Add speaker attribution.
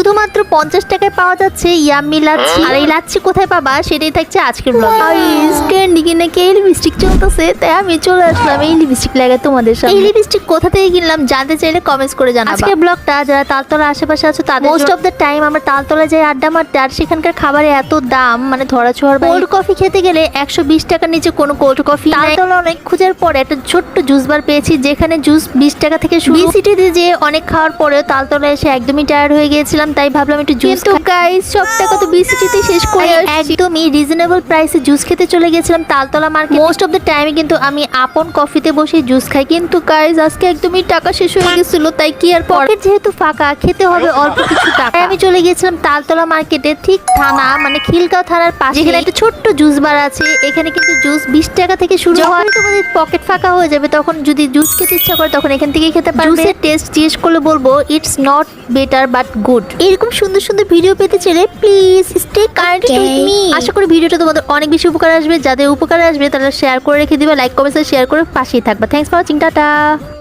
Speaker 1: শুধুমাত্র 50 টাকায় পাওয়া যাচ্ছে ইয়াম্মি লাচ্ছি। আর এই লাচ্ছি কোথায় পাবা সেটাই থাকছে আজকের ব্লগে। ট্রেন্ডিং নাকি এই লিপস্টিক চলতেছে, তাই আমি চলে আসলাম এই লিপস্টিক লাগাতে তোমাদের সামনে। এই লিপস্টিক কোথা থেকে কিনলাম জানতে চাইলে কমেন্টস করে জানাবা। আজকের ব্লগটা যারা তালতলা আশেপাশে আছে তাদের মোস্ট অফ দ্য টাইম আমরা তালতলা যাই আড্ডা মারতে, আর সেখানকার খাবারে এত দাম মানে ধরা ছোঁয়ার। কোল্ড কফি খেতে গেলে 120 টাকার নিচে কোনো কোল্ড কফি। তালতলা অনেক খোঁজার পরে একটা ছোট্ট জুস বার পেয়েছি যেখানে জুস 20 টাকা থেকে শুরু। সিটিতে যে অনেক খাওয়ার পরেও তালতলা এসে একদমই টায়ার্ড হয়ে গিয়েছিলাম, তাই ভাবলাম একটু জুস। তো গাইস সব টাকা তো বিসিটিতে শেষ করে একদমই রিজনেবল প্রাইসে জুস খেতে চলে গেছিলাম Taltala market. Most of the টাইমে কিন্তু আমি আপন কফিতে বসে জুস খাই, কিন্তু গাইস আজকে একদমই টাকা শেষ হয়ে গেছিল, তাই কি আর পকেট যেহেতু ফাঁকা খেতে হবে অল্প কিছু টাকা। আমি চলে গিয়েছিলাম তালতলা মার্কেটে, ঠিক থানা মানে খিলগাঁও থানার পাশে, যেখানে একটা ছোট্ট জুস বার আছে। এখানে কিন্তু জুস 20 টাকা থেকে শুরু হয়। তোমাদের পকেট ফাঁকা হয়ে যাবে তখন যদি জুস খেতে ইচ্ছা করে তখন এখান থেকে খেতে পারবে। জুসের টেস্ট জিজ্ঞেস করলে বলবো it's not better but good. এরকম সুন্দর সুন্দর ভিডিও পেতে চাইলে please stay connected with me. আশা করি ভিডিওটা তোমাদের অনেক বেশি উপকার আসবে। যাদের উপকার আসবে তারা শেয়ার করে রেখে দিবে, লাইক কমেন্ট শেয়ার করে পাশেই থাকবা। Thanks for watching, tata.